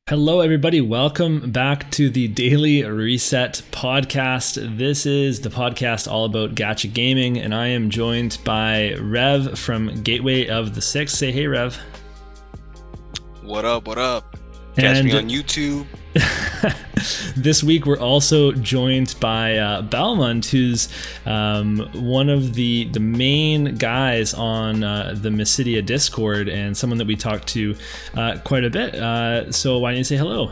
Hello, everybody. Welcome back to the Daily Reset podcast. This is the podcast all about gacha gaming, and I am joined by Rev from Gateway of the Six. Say hey, Rev. What up, what up? Catch me on YouTube. This week we're also joined by Balmond, who's one of the main guys on the Mysidia Discord and someone that we talked to quite a bit. So why don't you say hello?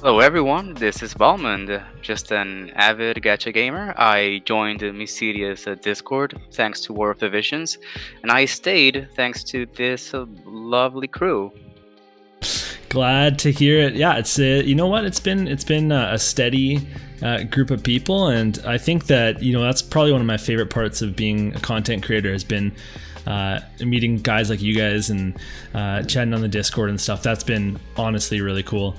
Hello everyone, this is Balmond, just an avid gacha gamer. I joined Mysidia's Discord thanks to War of the Visions, and I stayed thanks to this lovely crew. Glad to hear it. Yeah, it's you know what, it's been a steady group of people, and I think that that's probably one of my favorite parts of being a content creator has been meeting guys like you guys and chatting on the Discord and stuff. That's been honestly really cool.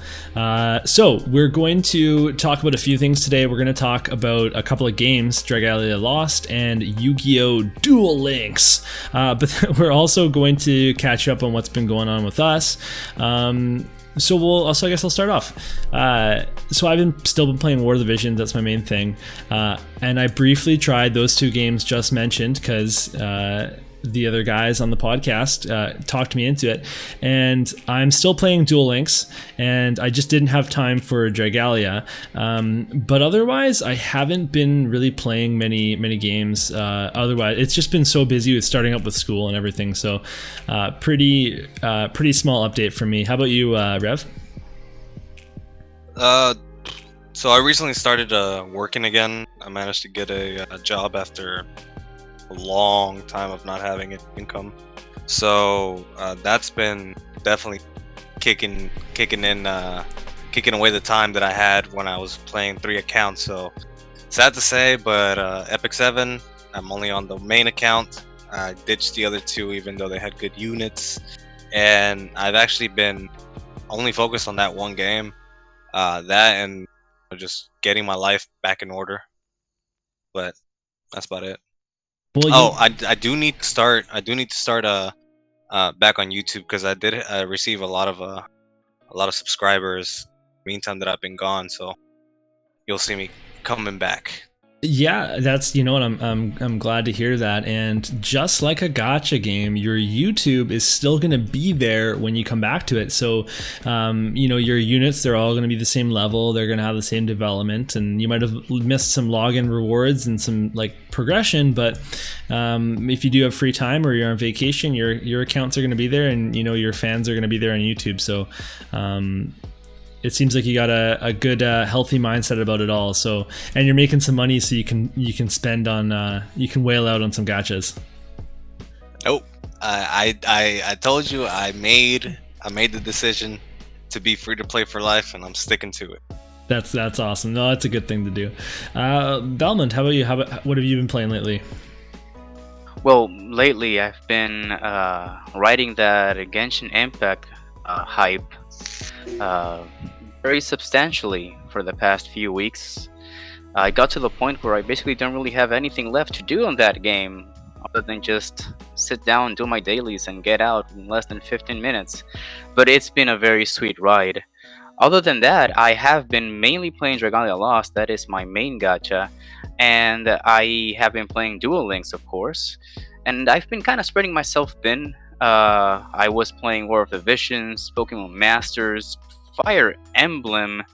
So we're going to talk about a few things today. We're going to talk about a couple of games, Dragalia Lost and YuGiOh Duel Links. But we're also going to catch up on what's been going on with us. So I guess I'll start off. So I've still been playing War of the Visions. That's my main thing. And I briefly tried those two games just mentioned because the other guys on the podcast talked me into it, and I'm still playing Duel Links, and I just didn't have time for Dragalia. But otherwise, I haven't been really playing many games. Otherwise, it's just been so busy with starting up with school and everything. So, pretty small update from me. How about you, Rev? So I recently started working again. I managed to get a job after a long time of not having an income, so that's been definitely kicking away the time that I had when I was playing 3 accounts. So sad to say, but Epic 7, I'm only on the main account. I ditched the other 2 even though they had good units, and I've actually been only focused on that one game, that and just getting my life back in order, but that's about it. Well, I do need to start. Back on YouTube because I did receive a lot of subscribers. Meantime that I've been gone, so you'll see me coming back. Yeah, that's what I'm glad to hear that. And just like a gacha game, your YouTube is still going to be there when you come back to it. So your units, they're all going to be the same level, they're going to have the same development, and you might have missed some login rewards and some progression, but if you do have free time or you're on vacation, your accounts are going to be there, and your fans are going to be there on YouTube. So it seems like you got a good healthy mindset about it all. So, and you're making some money, so you can spend on you can whale out on some gachas. Nope. I told you I made the decision to be free to play for life, and I'm sticking to it. That's awesome. No, that's a good thing to do. Balmond, how about you? What have you been playing lately? Well, lately I've been riding that Genshin Impact hype very substantially for the past few weeks. I got to the point where I basically don't really have anything left to do on that game other than just sit down, do my dailies, and get out in less than 15 minutes. But it's been a very sweet ride. Other than that, I have been mainly playing Dragalia Lost. That is my main gacha, and I have been playing Duel Links, of course, and I've been kind of spreading myself thin. I was playing War of the Visions, Pokemon Masters, Fire Emblem,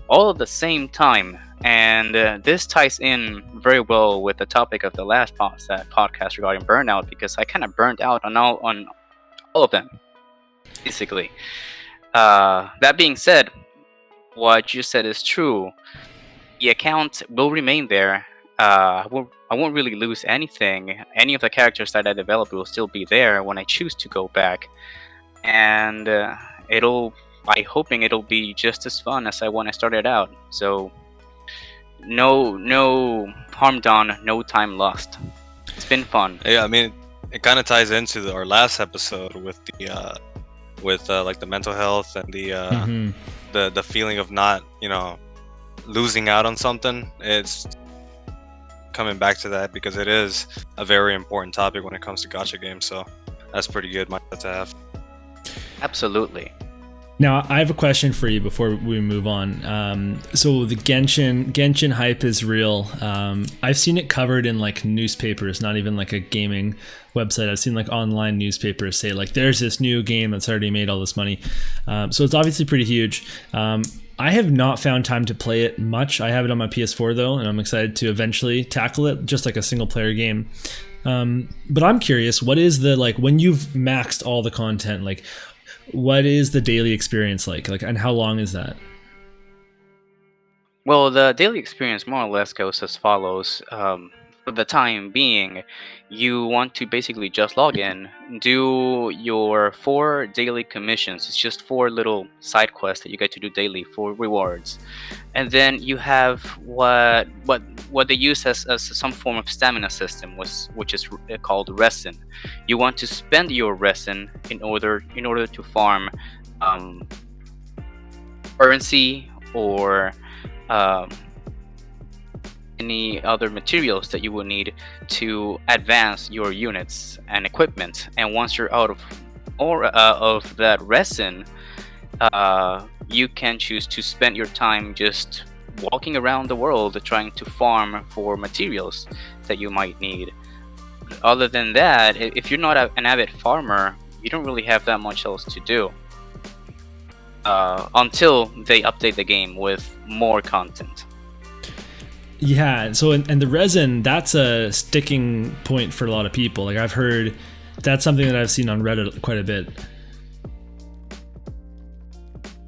all at the same time, and this ties in very well with the topic of the last podcast regarding burnout, because I kind of burned out on all of them, basically. That being said, what you said is true. The account will remain there. I won't really lose anything. Any of the characters that I developed will still be there when I choose to go back, and I'm hoping it'll be just as fun as when I started out. So no harm done, no time lost. It's been fun. Yeah, I mean, it kind of ties into our last episode with the the mental health and the feeling of not losing out on something. It's coming back to that because it is a very important topic when it comes to gacha games. So that's pretty good mindset to have. Absolutely. Now, I have a question for you before we move on. So the Genshin hype is real. I've seen it covered in like newspapers, not even like a gaming website. I've seen like online newspapers say like, there's this new game that's already made all this money. So it's obviously pretty huge. I have not found time to play it much. I have it on my PS4 though, and I'm excited to eventually tackle it, just like a single player game. But I'm curious, what is the, like, when you've maxed all the content, like, what is the daily experience like, and how long is that? Well, the daily experience more or less goes as follows. For the time being, you want to basically just log in, do your 4 daily commissions. It's just 4 little side quests that you get to do daily for rewards, and then you have what they use as some form of stamina system, which is called resin. You want to spend your resin in order to farm currency or any other materials that you will need to advance your units and equipment. And once you're out of that resin, you can choose to spend your time just walking around the world trying to farm for materials that you might need. Other than that, if you're not an avid farmer, you don't really have that much else to do until they update the game with more content. Yeah, so and the resin, that's a sticking point for a lot of people. Like, I've heard that's something that I've seen on Reddit quite a bit.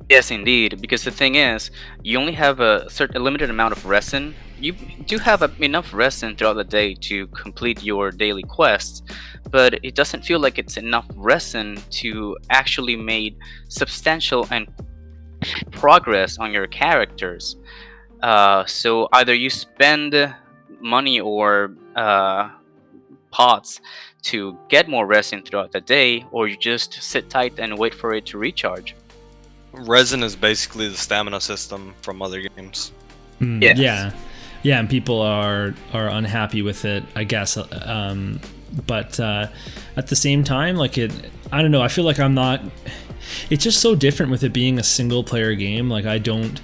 Yes, indeed, because the thing is, you only have a limited amount of resin. You do have enough resin throughout the day to complete your daily quests, but it doesn't feel like it's enough resin to actually make substantial and progress on your characters. So either you spend money or pots to get more resin throughout the day, or you just sit tight and wait for it to recharge. Resin is basically the stamina system from other games. Yes. Yeah, and people are unhappy with it, I guess. But at the same time, like, I don't know. I feel like I'm not. It's just so different with it being a single player game. Like, I don't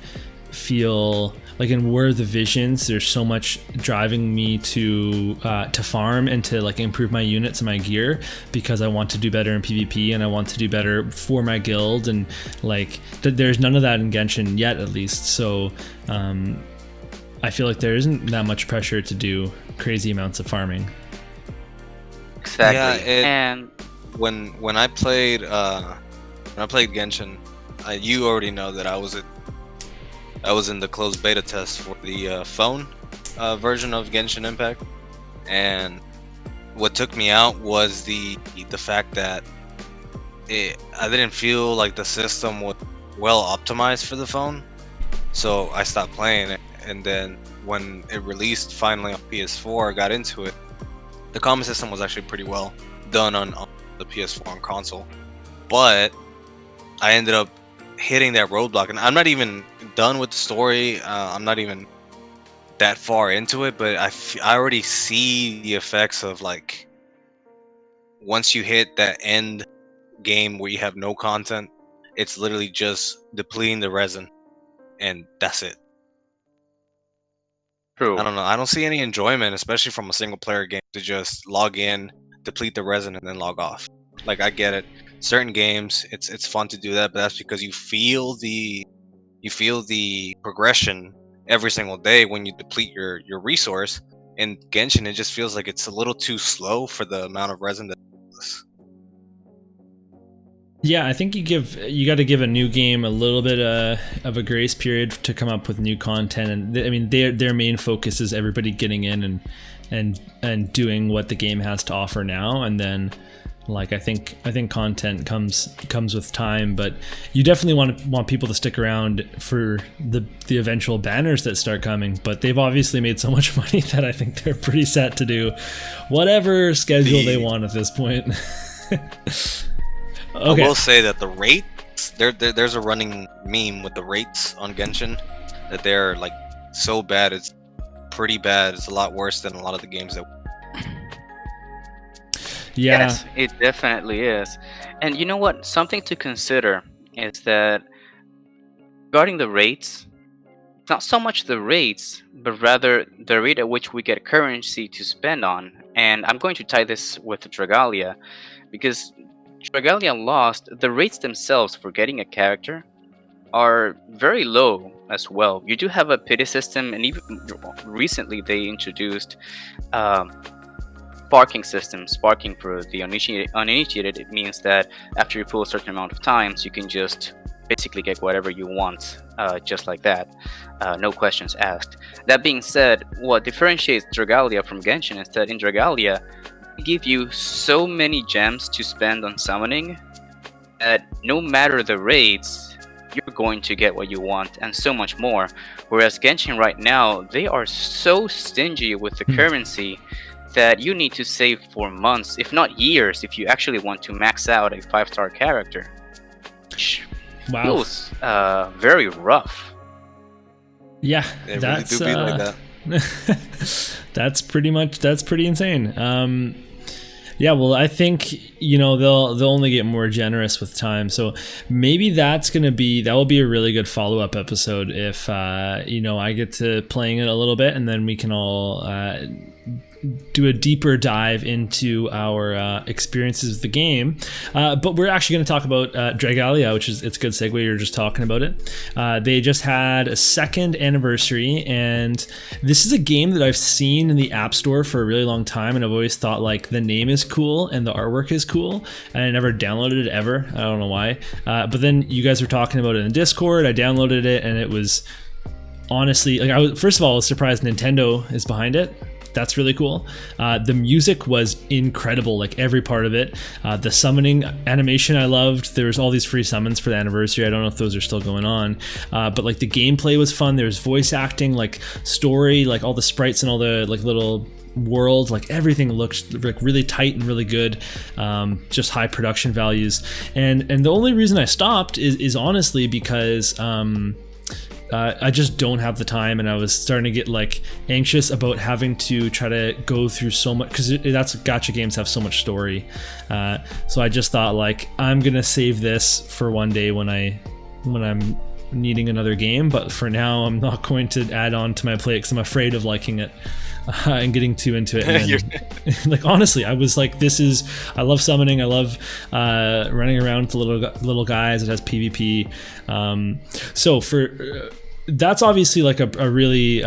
feel like in War of the Visions, there's so much driving me to farm and to like improve my units and my gear, because I want to do better in PvP and I want to do better for my guild, and like there's none of that in Genshin yet, at least. So I feel like there isn't that much pressure to do crazy amounts of farming. Exactly. Yeah, and when I played Genshin, you already know that I was in the closed beta test for the phone version of Genshin Impact, and what took me out was the fact that I didn't feel like the system was well optimized for the phone, so I stopped playing it. And then when it released finally on PS4, I got into it. The combat system was actually pretty well done on the PS4 on console, but I ended up hitting that roadblock, and I'm not even done with the story. I'm not even that far into it, but I already see the effects of, like, once you hit that end game where you have no content, it's literally just depleting the resin, and that's it. true. I don't know. I don't see any enjoyment, especially from a single player game, to just log in, deplete the resin, and then log off. Like, I get it. Certain games, it's fun to do that, but that's because you feel the progression every single day when you deplete your resource. In Genshin, it just feels like it's a little too slow for the amount of resin that it is. Yeah, I think you got to give a new game a little bit of a grace period to come up with new content. And I mean, their main focus is everybody getting in and doing what the game has to offer now, and then, like, I think content comes with time, but you definitely want people to stick around for the eventual banners that start coming. But they've obviously made so much money that I think they're pretty set to do whatever schedule they want at this point. Okay. I will say that the rates, there's a running meme with the rates on Genshin, that they're like so bad, it's pretty bad. It's a lot worse than a lot of the games that. Yeah. Yes, it definitely is. And you know what? Something to consider is that regarding the rates, not so much the rates, but rather the rate at which we get currency to spend on. And I'm going to tie this with Dragalia, because Dragalia Lost, the rates themselves for getting a character are very low as well. You do have a pity system, and even recently they introduced sparking system. Sparking for the uninitiated, it means that after you pull a certain amount of times, you can just basically get whatever you want, just like that, no questions asked. That being said, what differentiates Dragalia from Genshin is that in Dragalia, they give you so many gems to spend on summoning that no matter the rates, you're going to get what you want and so much more. Whereas Genshin right now, they are so stingy with the currency that you need to save for months, if not years, if you actually want to max out a 5-star character. Wow. Feels very rough. Yeah, They really that's do be like that. that's pretty insane. Yeah, well, I think they'll only get more generous with time. So maybe that will be a really good follow-up episode if I get to playing it a little bit, and then we can all do a deeper dive into our experiences with the game. But we're actually going to talk about Dragalia, which it's a good segue. You're just talking about it. They just had a 2nd anniversary, and this is a game that I've seen in the App Store for a really long time, and I've always thought like the name is cool and the artwork is cool, and I never downloaded it ever. I don't know why. But then you guys were talking about it in Discord. I downloaded it, and it was honestly first of all, I was surprised Nintendo is behind it. That's really cool. The music was incredible, like every part of it. The summoning animation I loved. There's all these free summons for the anniversary. I don't know if those are still going on, but like the gameplay was fun. There's voice acting, like story, like all the sprites and all the like little world, like everything looked like really tight and really good. Just high production values. And the only reason I stopped is honestly because I just don't have the time, and I was starting to get like anxious about having to try to go through so much, because that's gacha games have so much story. So I just thought like I'm gonna save this for one day when I'm needing another game. But for now, I'm not going to add on to my plate because I'm afraid of liking it and getting too into it. And then, like honestly, I was like, I love summoning. I love running around with little guys. It has PvP. So for that's obviously like a really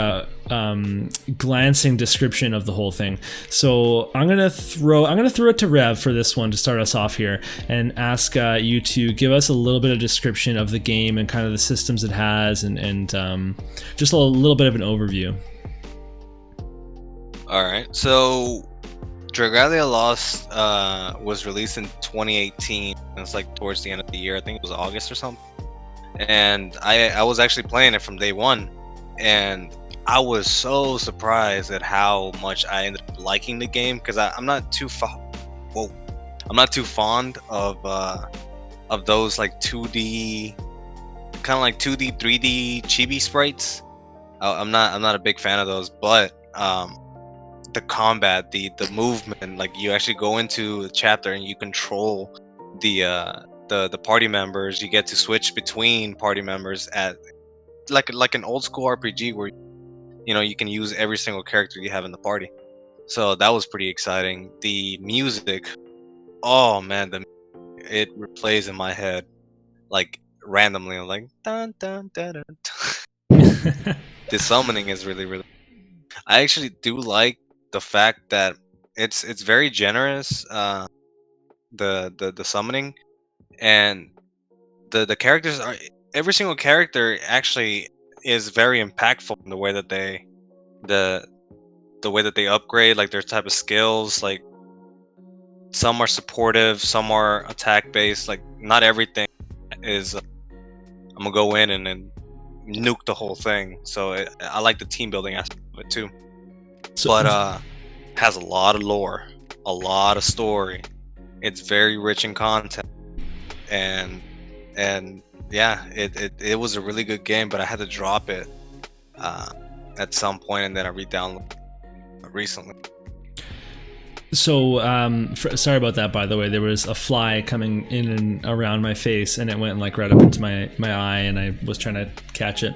glancing description of the whole thing. So I'm gonna throw it to Rev for this one to start us off here, and ask you to give us a little bit of description of the game and kind of the systems it has, and just a little bit of an overview. All right, so Dragalia Lost was released in 2018. It was like towards the end of the year. I think it was August or something. And I was actually playing it from day one, and I was so surprised at how much I ended up liking the game, because I'm not too fond of those like 2D, kind of like 2D 3D chibi sprites. I'm not a big fan of those, but the combat, the movement, like you actually go into a chapter and you control the party members. You get to switch between party members at like an old school RPG where you can use every single character you have in the party. So that was pretty exciting. The music, oh man, it replays in my head like randomly. I'm like dun dun dun dun. The summoning is really, really. I actually do like the fact that it's very generous. The summoning. And the characters are, every single character actually is very impactful in the way that they upgrade, like their type of skills. Like some are supportive, some are attack based. Like not everything is I'm gonna go in and nuke the whole thing. So I like the team building aspect of it too. But has a lot of lore, a lot of story. It's very rich in content. And yeah, it was a really good game, but I had to drop it at some point, and then I re-downloaded it recently. So, sorry about that. By the way, there was a fly coming in and around my face, and it went like right up into my eye, and I was trying to catch it.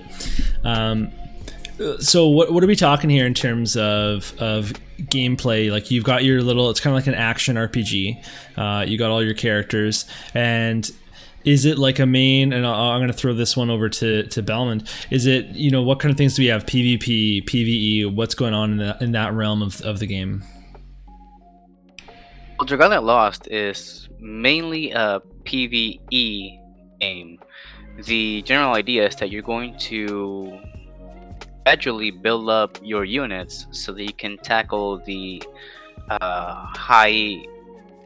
So, what are we talking here in terms of gameplay? Like, you've got your little, it's kind of like an action RPG. You got all your characters, and is it like a main? And I'm going to throw this one over to Belmond. Is it, what kind of things do we have? PvP, PvE. What's going on in that realm of the game? Well, Dragalia Lost is mainly a PvE game. The general idea is that you're going to gradually build up your units so that you can tackle the high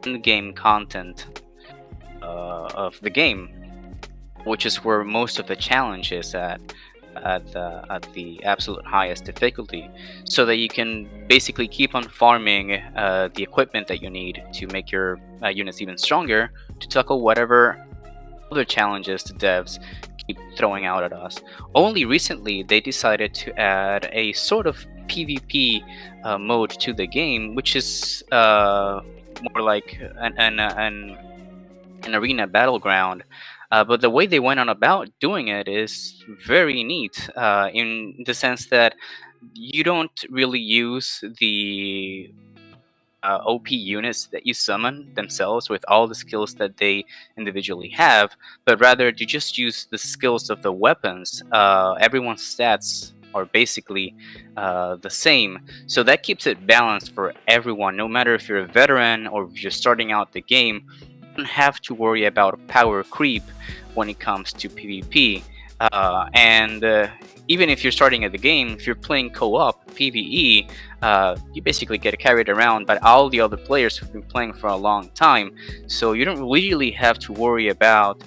in-game content of the game, which is where most of the challenge is at the absolute highest difficulty, so that you can basically keep on farming the equipment that you need to make your units even stronger to tackle whatever other challenges the devs keep throwing out at us. Only recently they decided to add a sort of PvP mode to the game, which is more like an arena battleground. But the way they went on about doing it is very neat, in the sense that you don't really use the OP units that you summon themselves with all the skills that they individually have, but rather you just use the skills of the weapons. Everyone's stats are basically the same, so that keeps it balanced for everyone, no matter if you're a veteran or if you're starting out the game. Don't have to worry about power creep when it comes to PvP, and even if you're starting at the game, if you're playing co-op PvE, you basically get carried around by all the other players who've been playing for a long time, so you don't really have to worry about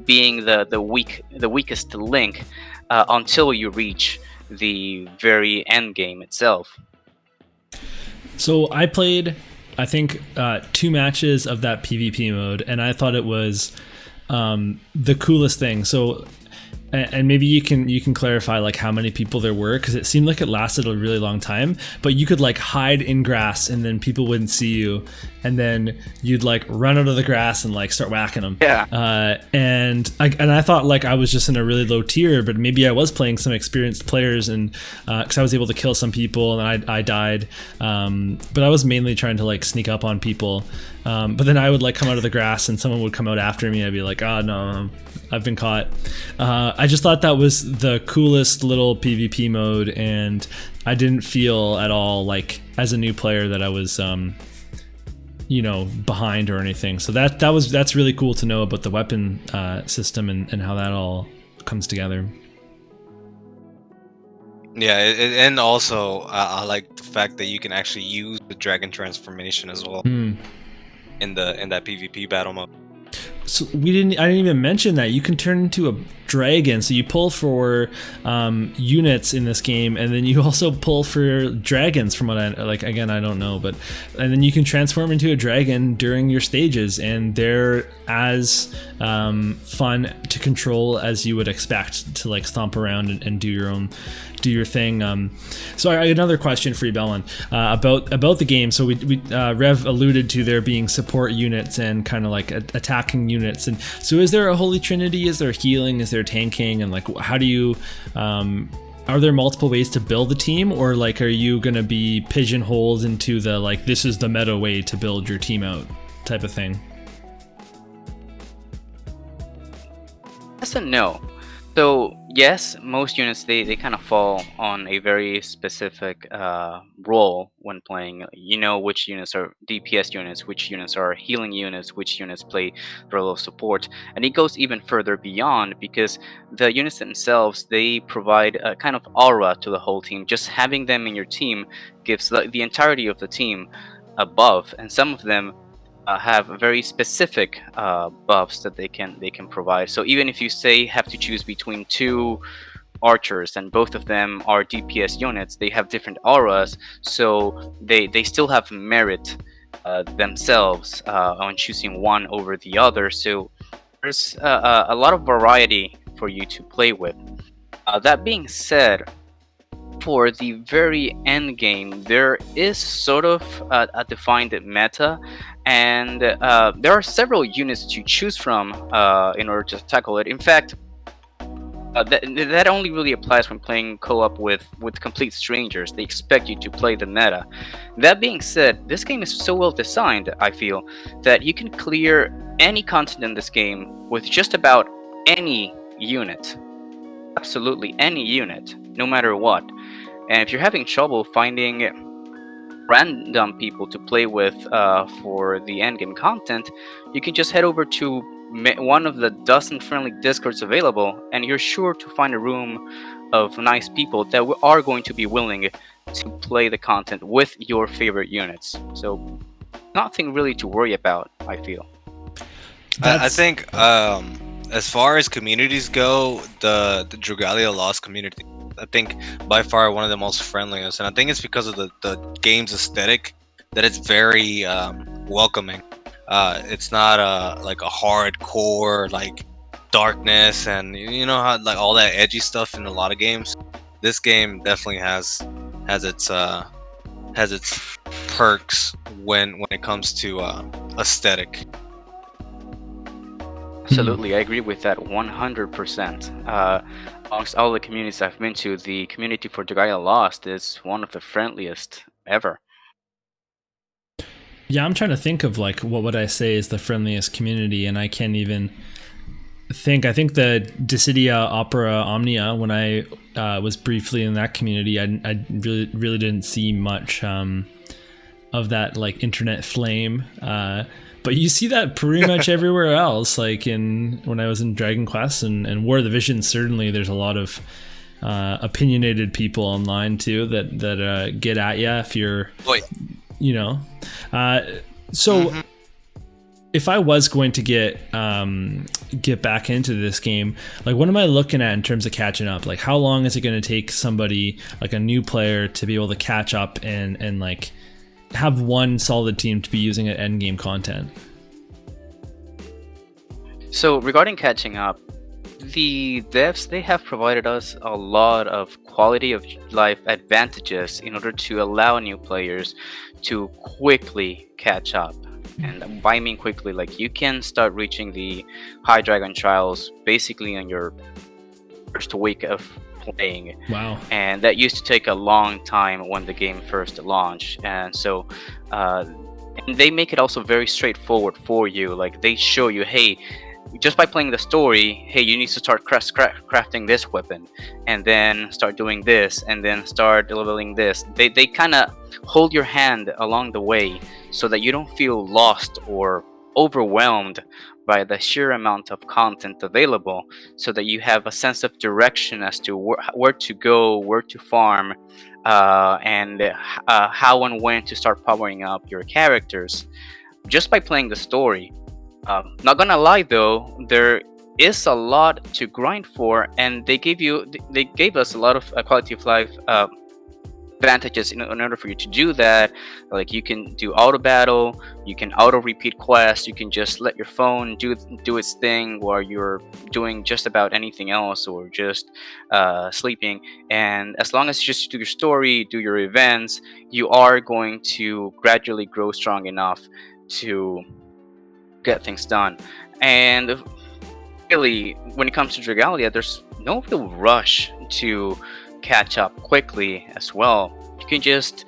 being the weakest link until you reach the very end game itself. So I played, I think, 2 matches of that PvP mode, and I thought it was the coolest thing. So, and maybe you can clarify like how many people there were, because it seemed like it lasted a really long time. But you could like hide in grass, and then people wouldn't see you, and then you'd like run out of the grass and like start whacking them. Yeah. And I thought like I was just in a really low tier, but maybe I was playing some experienced players, and because I was able to kill some people, and I died. But I was mainly trying to like sneak up on people. But then I would like come out of the grass, and someone would come out after me. I'd be like, oh no, I've been caught. I just thought that was the coolest little PvP mode, and I didn't feel at all like as a new player that I was behind or anything. So that's really cool to know about the weapon system and how that all comes together. Yeah, and also I like the fact that you can actually use the dragon transformation as well in that PvP battle mode. So I didn't even mention that you can turn into a dragon. So you pull for units in this game, and then you also pull for dragons. From what I like, again, I don't know, and then you can transform into a dragon during your stages, and they're as fun to control as you would expect to like stomp around and do your thing. So I another question for you, Bellin, about the game. So we Rev alluded to there being support units and kind of like attacking units, and so is there a holy trinity? Is there healing? Is there tanking? And like, how do you are there multiple ways to build a team, or like are you gonna be pigeonholed into the like this is the meta way to build your team out type of thing? Yes and no. So yes, most units they kind of fall on a very specific role when playing. You know which units are DPS units, which units are healing units, which units play role of support, and it goes even further beyond, because the units themselves, they provide a kind of aura to the whole team. Just having them in your team gives the entirety of the team a buff, and some of them have very specific buffs that they can provide. So even if you say have to choose between 2 archers and both of them are DPS units, they have different auras, so they still have merit themselves on choosing one over the other. So there's a lot of variety for you to play with. That being said, for the very end game, there is sort of a defined meta, and there are several units to choose from in order to tackle it. In fact, that only really applies when playing co-op with complete strangers. They expect you to play the meta. That being said, this game is so well designed, I feel, that you can clear any content in this game with just about any unit. Absolutely any unit, no matter what. And if you're having trouble finding random people to play with for the endgame content, you can just head over to one of the dozen friendly discords available, and you're sure to find a room of nice people that are going to be willing to play the content with your favorite units. So nothing really to worry about, I feel. I think as far as communities go, the Dragalia Lost community, I think by far one of the most friendliest, and I think it's because of the game's aesthetic that it's very welcoming. It's not like a hardcore like darkness, and you know how like all that edgy stuff in a lot of games. This game definitely has its perks when it comes to aesthetic. Absolutely, I agree with that 100%. Amongst all the communities I've been to, the community for Dragalia Lost is one of the friendliest ever. Yeah, I'm trying to think of like what would I say is the friendliest community, and I can't even think. I think the Dissidia Opera Omnia, when I was briefly in that community, I really didn't see much of that like internet flame. But you see that pretty much everywhere else. Like when I was in Dragon Quest and War of the Visions, certainly there's a lot of opinionated people online too that get at you if you're, you know. So if I was going to get back into this game, like what am I looking at in terms of catching up? Like how long is it going to take somebody like a new player to be able to catch up and like have one solid team to be using at endgame content? So regarding catching up, the devs, they have provided us a lot of quality of life advantages in order to allow new players to quickly catch up. And by I mean quickly, like you can start reaching the High Dragon Trials basically on your first week of playing. Wow. And that used to take a long time when the game first launched. And so and they make it also very straightforward for you. Like they show you, hey, just by playing the story, hey, you need to start crafting this weapon, and then start doing this, and then start leveling this. They kind of hold your hand along the way so that you don't feel lost or overwhelmed by the sheer amount of content available, so that you have a sense of direction as to where to go, where to farm, and how and when to start powering up your characters just by playing the story. Not gonna lie though, there is a lot to grind for, and they gave us a lot of quality of life advantages in order for you to do that. Like you can do auto battle, you can auto repeat quests, you can just let your phone do its thing while you're doing just about anything else or just sleeping. And as long as you just do your story, do your events, you are going to gradually grow strong enough to get things done. And really, when it comes to Dragalia, there's no real rush to catch up quickly as well. You can just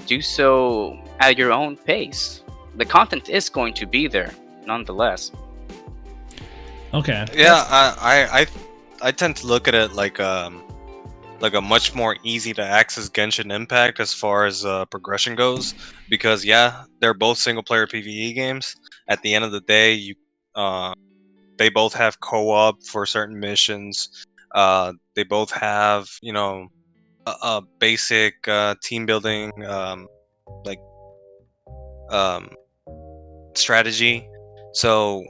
do so at your own pace. The content is going to be there nonetheless. Okay. Yeah, I tend to look at it like a much more easy to access Genshin Impact as far as progression goes, because yeah, they're both single player PvE games. At the end of the day, they both have co-op for certain missions. They both have, you know, a basic team building strategy. So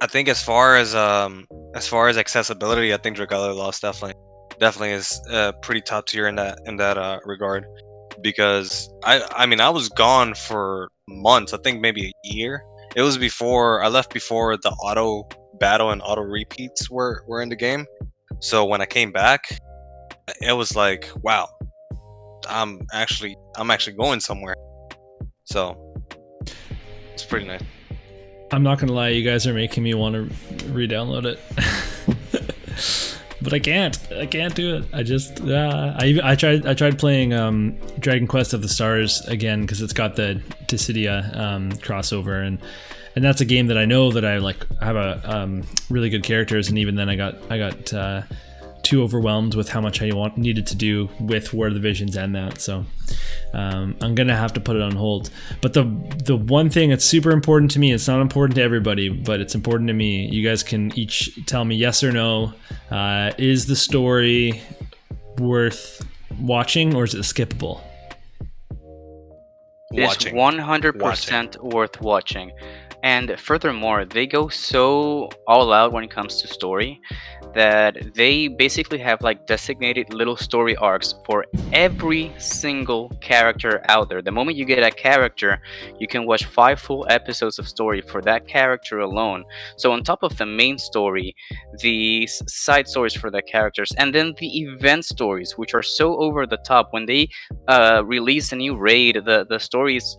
I think as far as accessibility, I think Dragalia Lost definitely is pretty top tier in that regard, because I mean I was gone for months. I think maybe a year. It was before I left, before the auto battle and auto repeats were in the game. So when I came back, it was like, wow, I'm actually going somewhere. So it's pretty nice. I'm not gonna lie, you guys are making me want to re-download it. But I can't do it. I just I tried playing Dragon Quest of the Stars again because it's got the Dissidia crossover, and that's a game that I know that I like have a really good characters, and even then I got too overwhelmed with how much I needed to do with War of the Visions and that, so I'm gonna have to put it on hold. But the one thing that's super important to me, it's not important to everybody, but it's important to me, you guys can each tell me yes or no, is the story worth watching or is it skippable? It is 100% worth watching. And furthermore, they go so all out when it comes to story that they basically have like designated little story arcs for every single character out there. The moment you get a character, you can watch 5 full episodes of story for that character alone. So on top of the main story, the side stories for the characters, and then the event stories, which are so over the top. When they release a new raid, the stories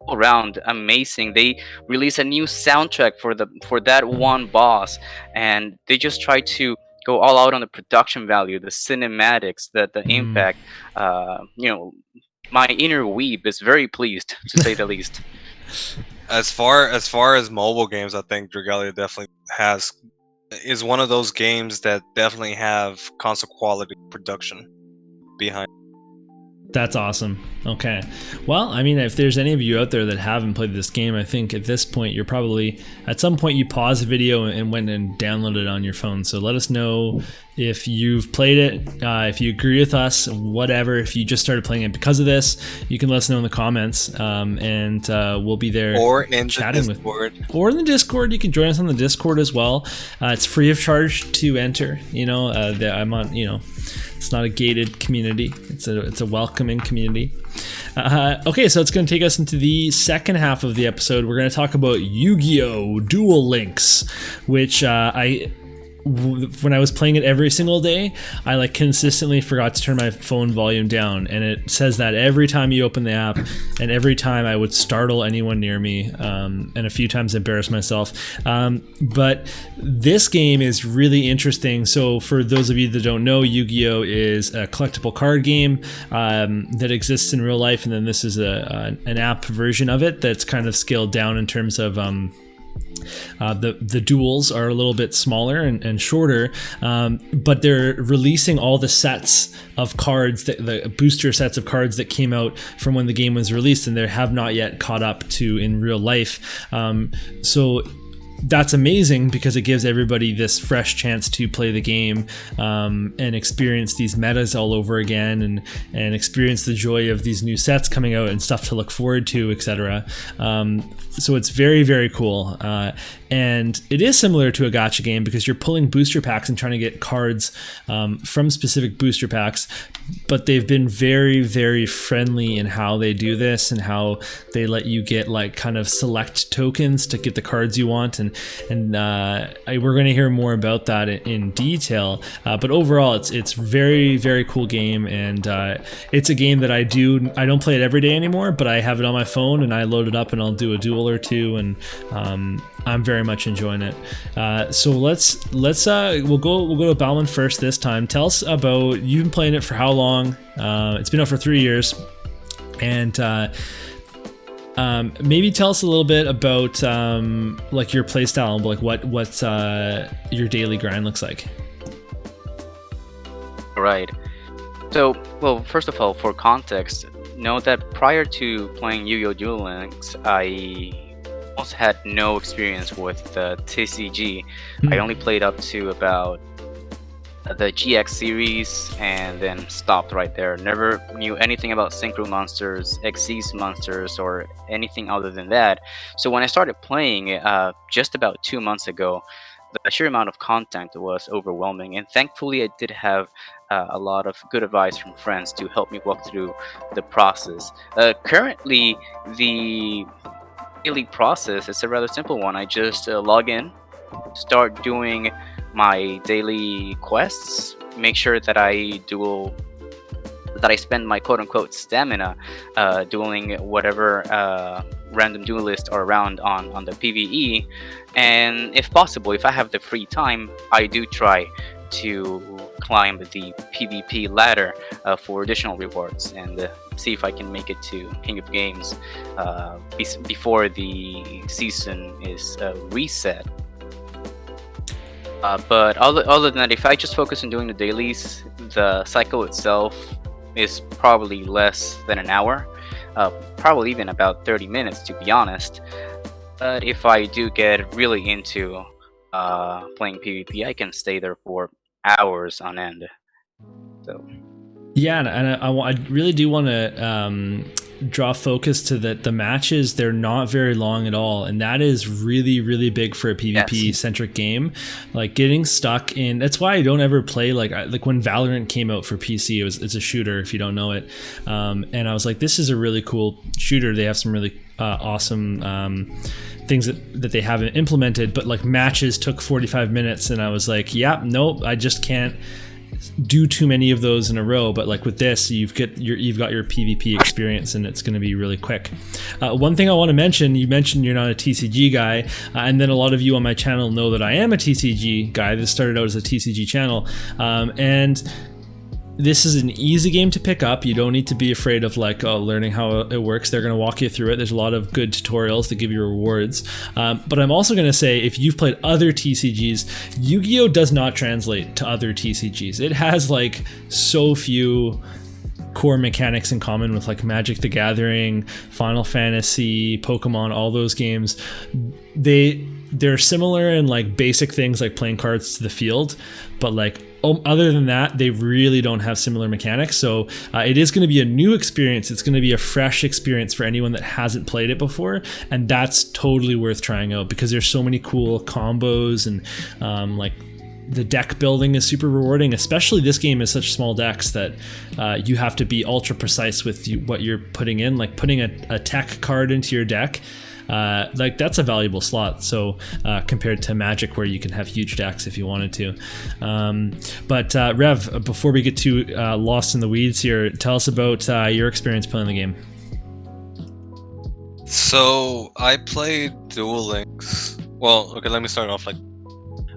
around amazing. They release a new soundtrack for that one boss, and they just try to go all out on the production value, the cinematics, the impact. My inner weeb is very pleased, to say the least. As far as mobile games, I think Dragalia definitely is one of those games that definitely have console quality production behind. That's awesome. Okay. Well, I mean, if there's any of you out there that haven't played this game, I think at this point you're probably, at some point you pause the video and went and downloaded it on your phone. So let us know if you've played it, if you agree with us, whatever. If you just started playing it because of this, you can let us know in the comments, and we'll be there or in chatting the Discord. or in the Discord. You can join us on the Discord as well. It's free of charge to enter. I'm on. It's not a gated community. It's a welcoming community. Okay, so it's going to take us into the second half of the episode. We're going to talk about YuGiOh Duel Links, which when I was playing it every single day, I like consistently forgot to turn my phone volume down, and it says that every time you open the app, and every time I would startle anyone near me, and a few times embarrass myself. But this game is really interesting. So for those of you that don't know, YuGiOh is a collectible card game that exists in real life, and then this is an app version of it that's kind of scaled down in terms of the duels are a little bit smaller and shorter, but they're releasing all the sets of cards, the booster sets of cards that came out from when the game was released, and they have not yet caught up to in real life. So that's amazing because it gives everybody this fresh chance to play the game and experience these metas all over again, and experience the joy of these new sets coming out and stuff to look forward to, etc. So it's very, very cool. And it is similar to a gacha game because you're pulling booster packs and trying to get cards from specific booster packs, but they've been very, very friendly in how they do this and how they let you get like kind of select tokens to get the cards you want, and we're going to hear more about that in detail. But overall, it's very, very cool game, and it's a game that I don't play it every day anymore, but I have it on my phone and I load it up and I'll do a duel or two, and I'm very much enjoying it. So let's we'll go to Bauman first this time. Tell us about, you've been playing it for how long? It's been out for 3 years, and maybe tell us a little bit about like your playstyle, like what's your daily grind looks like. Right. So, well, first of all, for context, know that prior to playing YuGiOh Duel Links, I almost had no experience with the TCG. I only played up to about the GX series and then stopped right there. Never knew anything about Synchro Monsters, Xyz Monsters, or anything other than that. So when I started playing just about 2 months ago, the sheer amount of content was overwhelming, and thankfully I did have a lot of good advice from friends to help me walk through the process. Currently, the daily process is a rather simple one. I just log in, start doing my daily quests, make sure that I spend my quote-unquote stamina dueling whatever random duelist are around on the PvE. And if possible, if I have the free time, I do try to climb the PvP ladder for additional rewards and see if I can make it to King of Games before the season is reset. But other than that, if I just focus on doing the dailies, the cycle itself is probably less than an hour, probably even about 30 minutes to be honest. But if I do get really into playing PvP, I can stay there for hours on end. So yeah, and I really do want to draw focus to the matches. They're not very long at all, and that is really, really big for a PvP centric game. Like getting stuck in, that's why I don't ever play like when Valorant came out for PC. It's a shooter if you don't know it, and I was like, this is a really cool shooter. They have some really awesome things that they haven't implemented, but like matches took 45 minutes, and I was like, yeah, nope, I just can't do too many of those in a row. But like with this, you've got your PvP experience, and it's going to be really quick. One thing I want to mention, you mentioned you're not a TCG guy, and then a lot of you on my channel know that I am a TCG guy. This started out as a TCG channel, and this is an easy game to pick up. You don't need to be afraid of like learning how it works. They're going to walk you through it. There's a lot of good tutorials that give you rewards. But I'm also going to say, if you've played other TCGs, YuGiOh does not translate to other TCGs. It has like so few core mechanics in common with like Magic the Gathering, Final Fantasy, Pokemon, all those games. They're similar in like basic things like playing cards to the field, but like other than that, they really don't have similar mechanics. So it is going to be a new experience. It's going to be a fresh experience for anyone that hasn't played it before, and that's totally worth trying out because there's so many cool combos, and like the deck building is super rewarding. Especially this game is such small decks that you have to be ultra precise with what you're putting in. Like putting a tech card into your deck, like that's a valuable slot. So compared to Magic, where you can have huge decks if you wanted to. But Rev, before we get too lost in the weeds here, tell us about your experience playing the game. So I played Duel Links. Well, okay, let me start off. Like,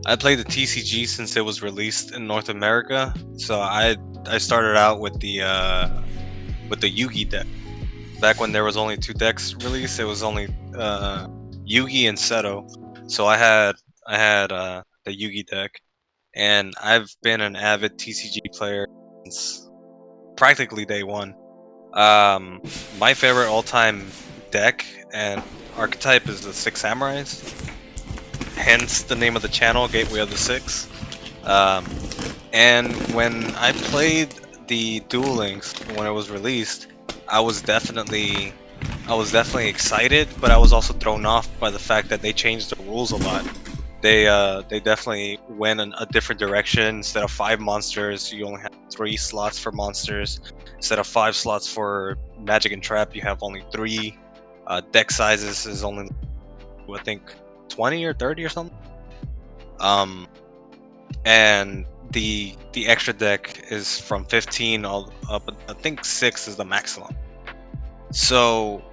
I played the TCG since it was released in North America. So I started out with the Yugi deck. Back when there was only 2 decks released, it was only Yugi and Seto. So I had the Yugi deck, and I've been an avid TCG player since practically day one. My favorite all-time deck and archetype is the 6 Samurais. Hence the name of the channel, Gateway of the Six. And when I played the Duel Links when it was released, I was definitely excited, but I was also thrown off by the fact that they changed the rules a lot. They definitely went in a different direction. Instead of 5 monsters, you only have 3 slots for monsters. Instead of 5 slots for Magic and Trap, you have only 3. Deck sizes is only, I think, 20 or 30 or something. And the extra deck is from 15 all up. I think 6 is the maximum. So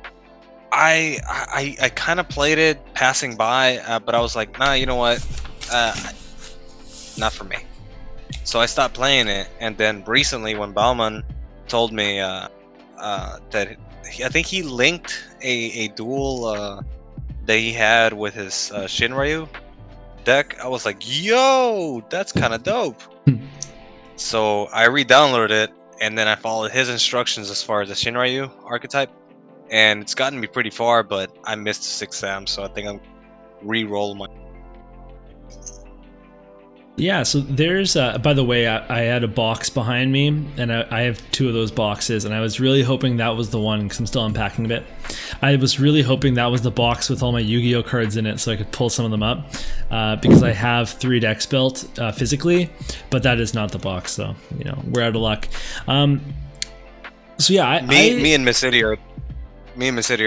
I kind of played it passing by, but I was like, nah, you know what? Not for me. So I stopped playing it, and then recently when Bauman told me that I think he linked a duel that he had with his Shinryu deck, I was like, yo, that's kind of dope. So I re-downloaded it, and then I followed his instructions as far as the Shinryu archetype, and it's gotten me pretty far, but I missed 6 Sam, so I think I'm re-roll my... Yeah, so there's, by the way, I had a box behind me, and I have 2 of those boxes, and I was really hoping that was the one, because I'm still unpacking a bit. I was really hoping that was the box with all my Yu-Gi-Oh cards in it, so I could pull some of them up, because I have 3 decks built physically, but that is not the box, so, you know, we're out of luck. So yeah, me and Miss City are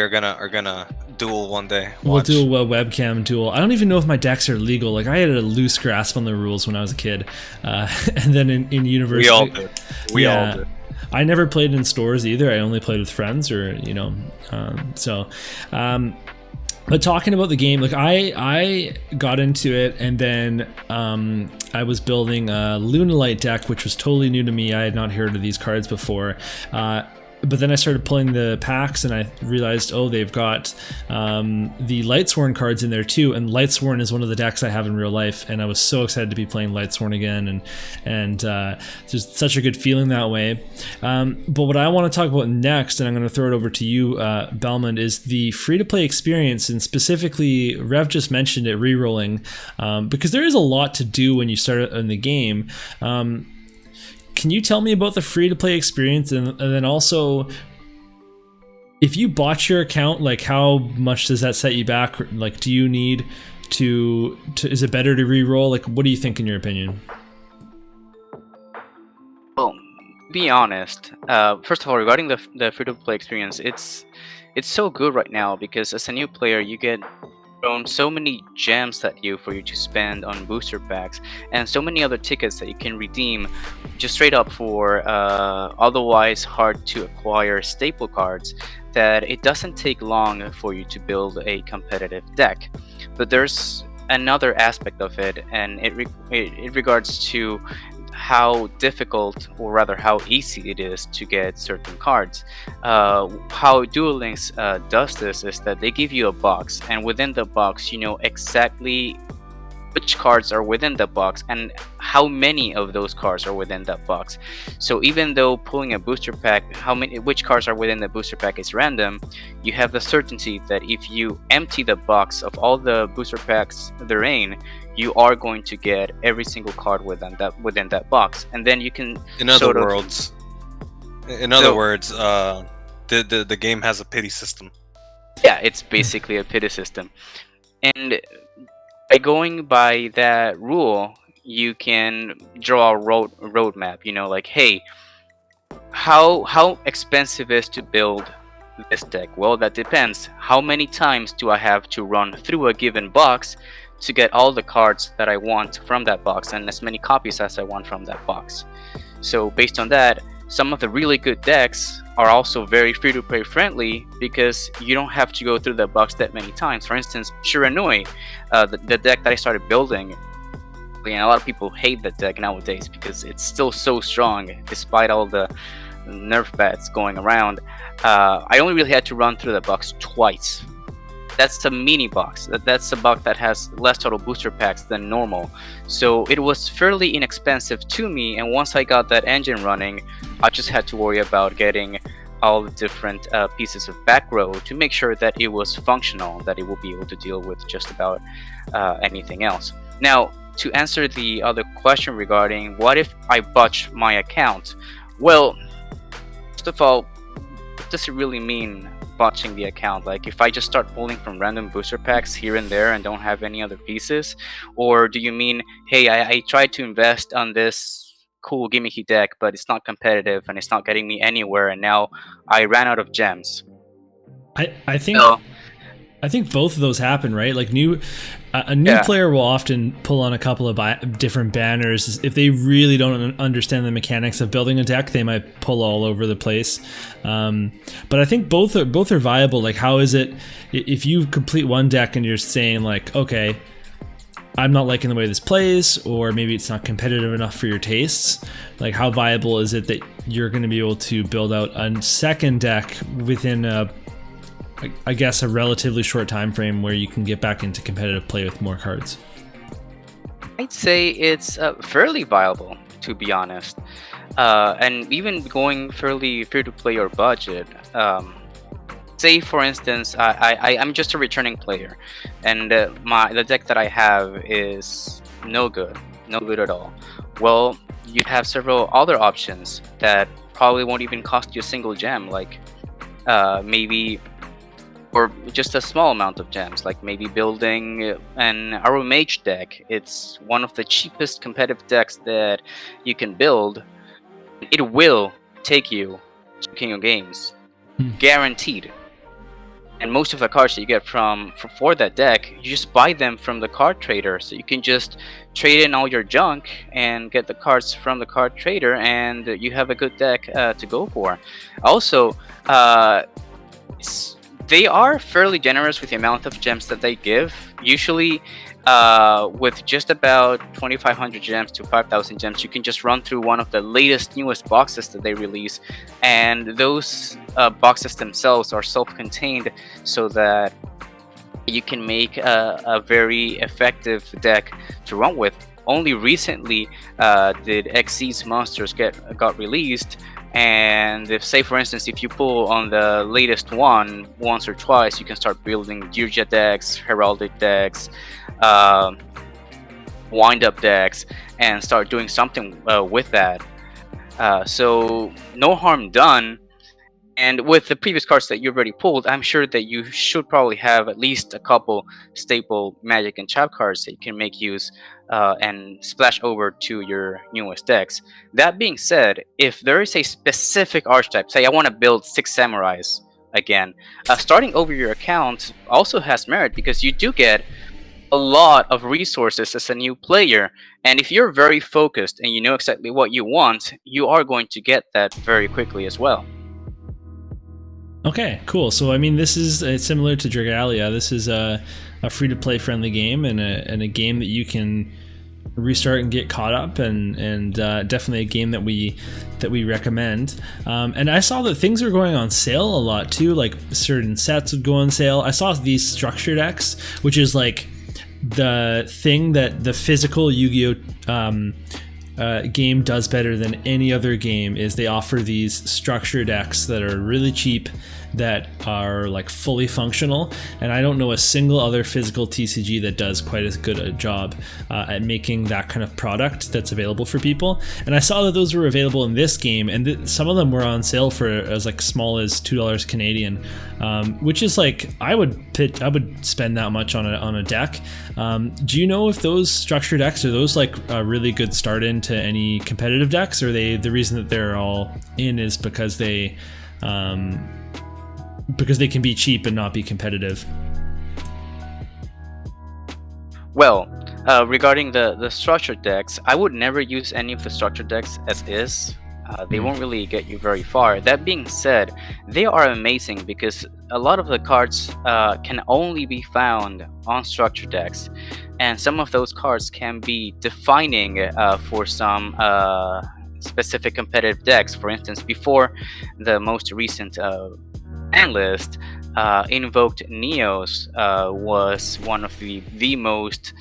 gonna duel one day. We'll do a webcam duel. I don't even know if my decks are legal. Like I had a loose grasp on the rules when I was a kid, and then in university, we all did. We all did. I never played in stores either. I only played with friends, or But talking about the game, like I got into it, and then I was building a Lunalight deck, which was totally new to me. I had not heard of these cards before. But then I started pulling the packs, and I realized, oh, they've got the Lightsworn cards in there too. And Lightsworn is one of the decks I have in real life, and I was so excited to be playing Lightsworn again. And there's such a good feeling that way. But what I want to talk about next, and I'm going to throw it over to you, Belmond, is the free-to-play experience, and specifically, Rev just mentioned it, rerolling, because there is a lot to do when you start in the game. Can you tell me about the free-to-play experience, and then also, if you bought your account, like how much does that set you back? Like, do you need to is it better to re-roll? Like, what do you think in your opinion? Well, to be honest, first of all, regarding the free-to-play experience, it's so good right now because as a new player, you get thrown so many gems for you to spend on booster packs, and so many other tickets that you can redeem just straight up for otherwise hard to acquire staple cards, that it doesn't take long for you to build a competitive deck. But there's another aspect of it, and it regards to how difficult, or rather how easy it is to get certain cards. How Duel Links does this is that they give you a box, and within the box you know exactly which cards are within the box and how many of those cards are within that box. So even though pulling a booster pack, which cards are within the booster pack is random, you have the certainty that if you empty the box of all the booster packs therein, you are going to get every single card within that box, and then you can. In other words, the game has a pity system. Yeah, it's basically a pity system, and by going by that rule, you can draw a roadmap. You know, like, hey, how expensive is to build this deck? Well, that depends. How many times do I have to run through a given box to get all the cards that I want from that box, and as many copies as I want from that box? So based on that, some of the really good decks are also very free-to-play friendly because you don't have to go through the box that many times. For instance, Shiranui, the deck that I started building, and a lot of people hate that deck nowadays because it's still so strong despite all the nerf bats going around. I only really had to run through the box twice. That's a mini box. That's a box that has less total booster packs than normal. So it was fairly inexpensive to me, and once I got that engine running, I just had to worry about getting all the different pieces of back row to make sure that it was functional, that it will be able to deal with just about anything else. Now, to answer the other question regarding what if I botch my account? Well, first of all, what does it really mean, botching the account? Like, if I just start pulling from random booster packs here and there and don't have any other pieces? Or do you mean, hey, I tried to invest on this cool gimmicky deck, but it's not competitive and it's not getting me anywhere, and now I ran out of gems? I think both of those happen, right? Like a new player will often pull on a couple of different banners. If they really don't understand the mechanics of building a deck, they might pull all over the place. But I think both are viable. Like, how is it if you complete one deck and you're saying like, okay, I'm not liking the way this plays, or maybe it's not competitive enough for your tastes? Like, how viable is it that you're going to be able to build out a second deck within I guess a relatively short time frame where you can get back into competitive play with more cards? I'd say it's fairly viable, to be honest, and even going fairly free-to-play or budget. Say, for instance, I'm just a returning player, and the deck that I have is no good at all. Well, you'd have several other options that probably won't even cost you a single gem, like maybe, or just a small amount of gems, like maybe building an Arrow Mage deck. It's one of the cheapest competitive decks that you can build. It will take you to King of Games, guaranteed. And most of the cards that you get for that deck, you just buy them from the card trader. So you can just trade in all your junk and get the cards from the card trader, and you have a good deck to go for. Also, they are fairly generous with the amount of gems that they give. Usually, with just about 2,500 gems to 5,000 gems, you can just run through one of the newest boxes that they release, and those boxes themselves are self-contained, so that you can make a very effective deck to run with. Only recently did Xyz monsters got released, and say for instance, if you pull on the latest one once or twice, you can start building Dirja decks, Heraldic decks, wind-up decks, and start doing something with that. So no harm done. And with the previous cards that you've already pulled, I'm sure that you should probably have at least a couple staple Magic and Chap cards that you can make use and splash over to your newest decks. That being said, if there is a specific archetype, say I want to build 6 Samurais again, starting over your account also has merit, because you do get a lot of resources as a new player. And if you're very focused and you know exactly what you want, you are going to get that very quickly as well. Okay, cool. So I mean, this is similar to Dragalia. This is a free-to-play friendly game, and a game that you can restart and get caught up, and definitely a game that we recommend. And I saw that things are going on sale a lot too. Like certain sets would go on sale. I saw these structure decks, which is like the thing that the physical YuGiOh game does better than any other game, is they offer these structure decks that are really cheap, that are like fully functional, and I don't know a single other physical TCG that does quite as good a job at making that kind of product that's available for people. And I saw that those were available in this game, and some of them were on sale for as like small as $2 Canadian, which is like I would spend that much on a deck. Do you know if those structure decks are those like a really good start into any competitive decks, or the reason that they're all in is because they can be cheap and not be competitive? Well, regarding the structured decks, I would never use any of the structured decks as is. They won't really get you very far. That being said, they are amazing because a lot of the cards can only be found on structured decks, and some of those cards can be defining for some specific competitive decks. For instance, before the most recent ban list, Invoked Neos was one of the most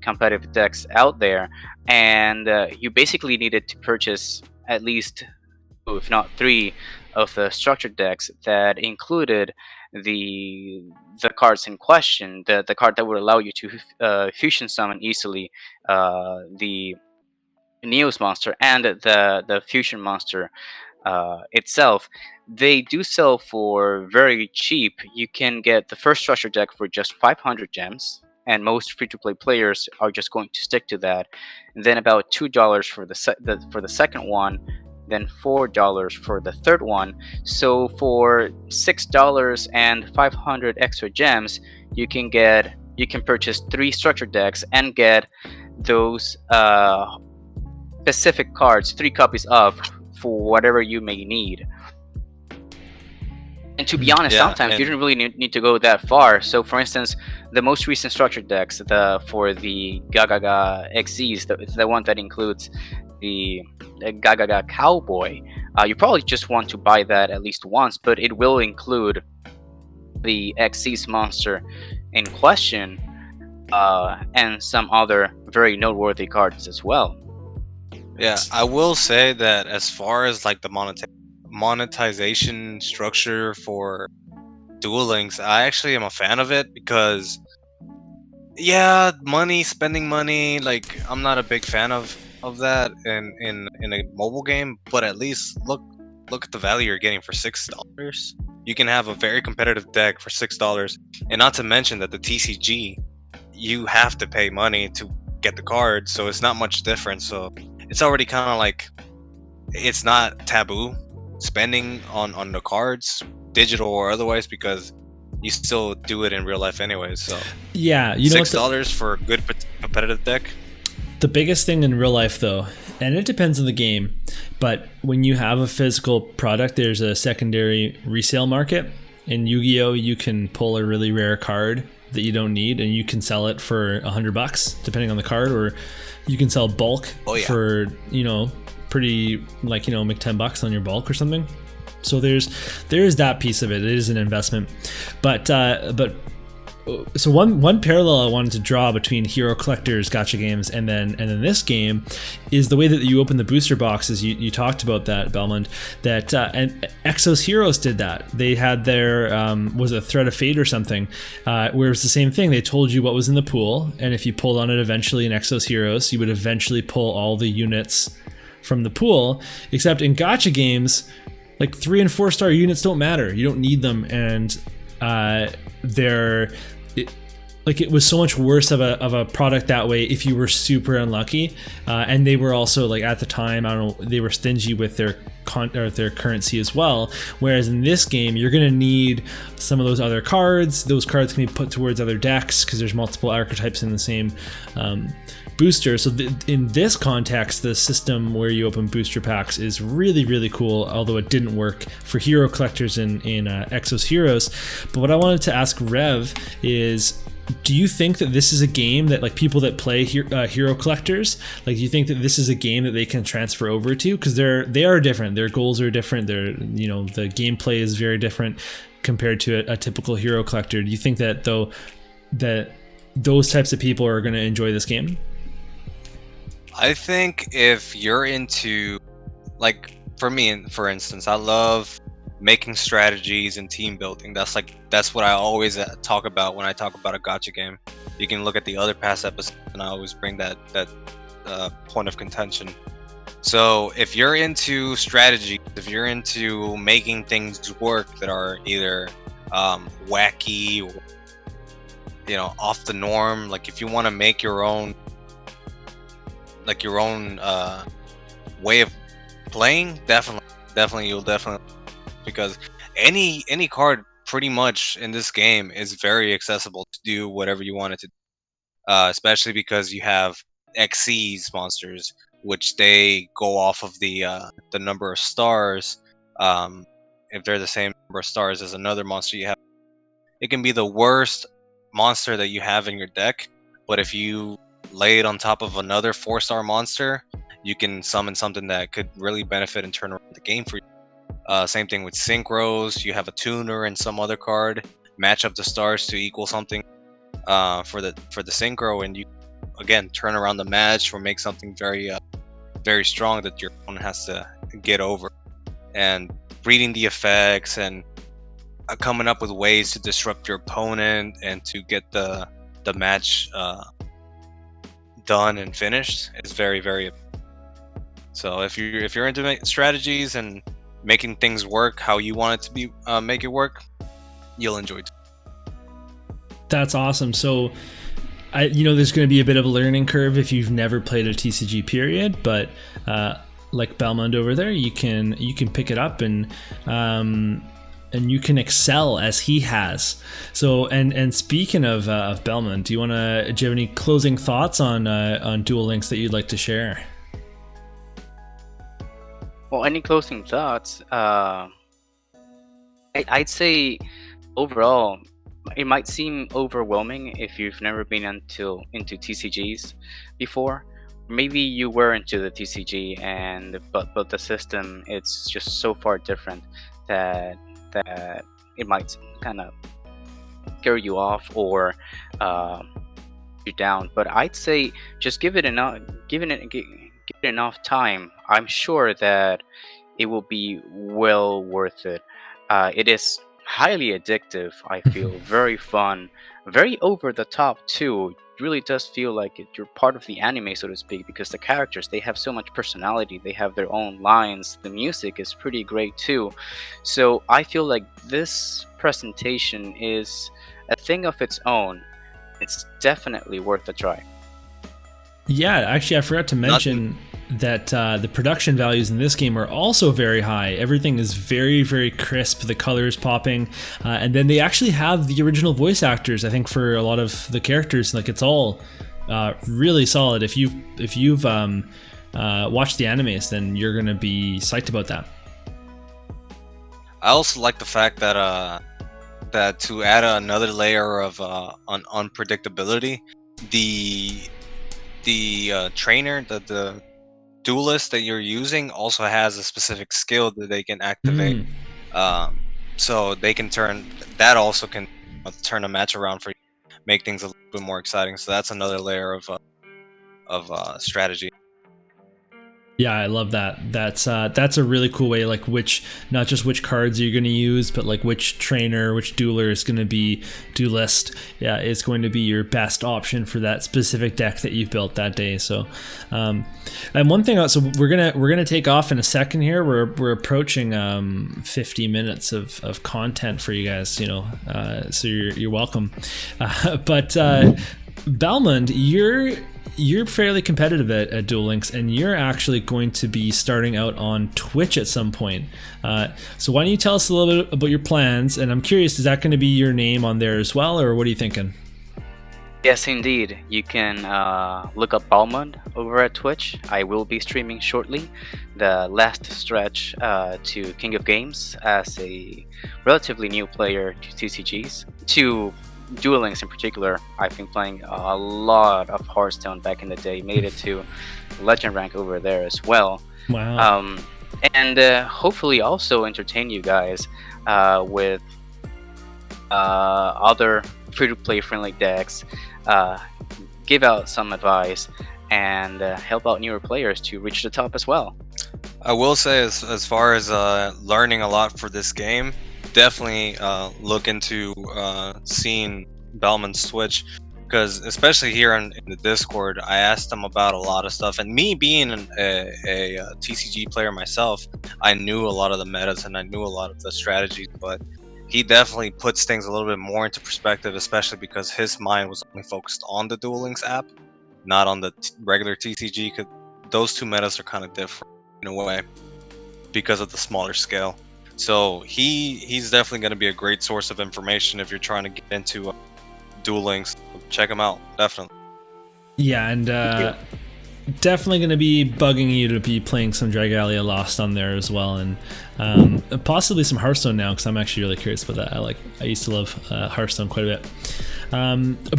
competitive decks out there, and you basically needed to purchase at least 2, if not 3, of the structured decks that included the cards in question, the card that would allow you to fusion summon easily the Neos monster and the fusion monster itself. They do sell for very cheap. You can get the first structure deck for just 500 gems, and most free-to-play players are just going to stick to that. And then about $2 for the second one, then $4 for the third one. So for $6 and 500 extra gems, you can purchase 3 structure decks and get those specific cards, 3 copies of, for whatever you may need. And to be honest, sometimes you don't really need to go that far. So for instance, the most recent structured decks, for the Gacha Xyz, the one that includes the Gacha Cowboy, you probably just want to buy that at least once, but it will include the Xyz monster in question, and some other very noteworthy cards as well. Yeah, I will say that as far as like the monetization structure for Duel Links, I actually am a fan of it, because spending money, like I'm not a big fan of that in a mobile game, but at least look at the value you're getting for $6. You can have a very competitive deck for $6, and not to mention that the TCG, you have to pay money to get the cards, so it's not much different. So it's already kind of like, it's not taboo spending on the cards, digital or otherwise, because you still do it in real life anyways. So Yeah, you know what $6 for a good competitive deck. the biggest thing in real life though, and it depends on the game, but when you have a physical product, there's a secondary resale market. In Yu-Gi-Oh, you can pull a really rare card that you don't need, and you can sell it for $100 depending on the card, or you can sell bulk for pretty make $10 on your bulk or something. So there's that piece of it. It is an investment, but so one parallel I wanted to draw between Hero Collector's gacha games and then this game is the way that you open the booster boxes. You talked about that, Belmond, that and Exos Heroes did that. They had their was it Thread of Fate or something, where it was the same thing. They told you what was in the pool, and if you pulled on it eventually in Exos Heroes, you would eventually pull all the units from the pool. Except in gacha games, like 3 and 4 star units don't matter. You don't need them, and it was so much worse of a product that way if you were super unlucky, and they were also, like, at the time, I don't know, they were stingy with their currency as well. Whereas in this game, you're gonna need some of those other cards. Those cards can be put towards other decks because there's multiple archetypes in the same booster. So in this context, the system where you open booster packs is really, really cool, although it didn't work for Hero Collectors in Exos Heroes. But what I wanted to ask Rev is, do you think that this is a game that, like, people that play Hero Collectors, like, do you think that this is a game that they can transfer over to? Because they are different. Their goals are different. The gameplay is very different compared to a typical Hero Collector. Do you think that those types of people are going to enjoy this game? I think if you're into, like, for me, for instance, I love making strategies and team building. That's what I always talk about when I talk about a gacha game. You can look at the other past episodes, and I always bring that point of contention. So if you're into strategy, if you're into making things work that are either wacky or off the norm, like if you want to make your own way of playing, definitely you'll because any card pretty much in this game is very accessible to do whatever you want it to do. Especially because you have XCs monsters, which they go off of the number of stars. If they're the same number of stars as another monster you have, it can be the worst monster that you have in your deck, but if you lay it on top of another 4-star monster, you can summon something that could really benefit and turn around the game for you. Same thing with synchros. You have a tuner and some other card, match up the stars to equal something for the synchro, and you again turn around the match or make something very very strong that your opponent has to get over. And reading the effects and coming up with ways to disrupt your opponent and to get the match done and finished is very, very. So if you're into strategies and making things work how you want it to be, make it work, you'll enjoy it. That's awesome. So there's going to be a bit of a learning curve if you've never played a TCG period, but like Belmond over there, you can pick it up and you can excel as he has. So and speaking of Belmond, do you have any closing thoughts on Duel Links that you'd like to share? Well, any closing thoughts? I'd say overall, it might seem overwhelming if you've never been into TCGs before. Maybe you were into the TCG, but the system, it's just so far different that it might kind of scare you off or you down. But I'd say just give it enough time. I'm sure that it will be well worth it. It is highly addictive. I feel very fun, very over the top too. It really does feel like you're part of the anime, so to speak, because the characters, they have so much personality. They have their own lines. The music is pretty great too. So I feel like this presentation is a thing of its own. It's definitely worth a try. Yeah, actually, I forgot to mention the production values in this game are also very high. Everything is very, very crisp. The colors popping, and then they actually have the original voice actors. I think for a lot of the characters, like it's all really solid. If you've watched the animes, then you're gonna be psyched about that. I also like the fact that that to add another layer of unpredictability, the trainer, the duelist that you're using also has a specific skill that they can activate. So they can turn that also can turn a match around for you, make things a little bit more exciting. So that's another layer of strategy. Yeah, I love that. That's a really cool way, like not just which cards you're going to use, but like which trainer, which dueler is going to be duelist. Yeah, it's going to be your best option for that specific deck that you've built that day. So, and one thing, so we're gonna take off in a second here. We're approaching 50 minutes of content for you guys. You know, so you're welcome. But Balmond, you're fairly competitive at Duel Links, and you're actually going to be starting out on Twitch at some point. So why don't you tell us a little bit about your plans? And I'm curious, is that going to be your name on there as well, or what are you thinking? Yes, indeed. You can look up Balmond over at Twitch. I will be streaming shortly the last stretch to King of Games as a relatively new player to TCGs, to Duel Links in particular. I've been playing a lot of Hearthstone back in the day, made it to Legend rank over there as well. Wow. And hopefully also entertain you guys with other free-to-play friendly decks, give out some advice, and help out newer players to reach the top as well. I will say, as far as learning a lot for this game, definitely look into seeing Balmond's Twitch, because especially here in the Discord, I asked him about a lot of stuff, and me being a TCG player myself, I knew a lot of the metas and I knew a lot of the strategies, but he definitely puts things a little bit more into perspective, especially because his mind was only focused on the Duel Links app, not on the regular TCG, because those two metas are kind of different in a way because of the smaller scale. So he's definitely going to be a great source of information if you're trying to get into Duel Links. Check him out, definitely. Yeah, and definitely going to be bugging you to be playing some Dragalia Lost on there as well, and possibly some Hearthstone now, because I'm actually really curious about that. I used to love Hearthstone quite a bit.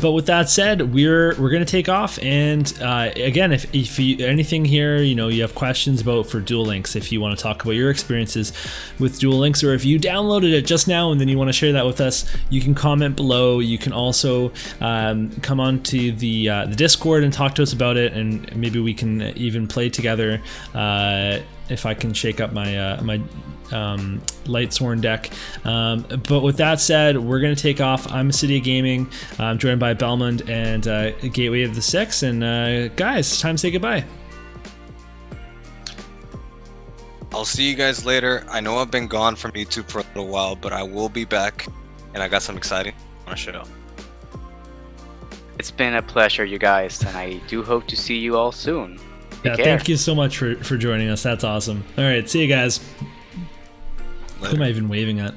But with that said, we're gonna take off, and again, if you anything here, you have questions about for Duel Links, if you want to talk about your experiences with Duel Links, or if you downloaded it just now and then you want to share that with us, you can comment below. You can also come on to the Discord and talk to us about it, and maybe we can even play together. If I can shake up my my Lightsworn deck. But with that said, we're going to take off. I'm City of Gaming. I'm joined by Balmond and Gateway of the Six. And guys, it's time to say goodbye. I'll see you guys later. I know I've been gone from YouTube for a little while, but I will be back, and I got some exciting on the show. It's been a pleasure, you guys, and I do hope to see you all soon. Yeah, thank you so much for joining us. That's awesome. All right, see you guys. Later. Who am I even waving at?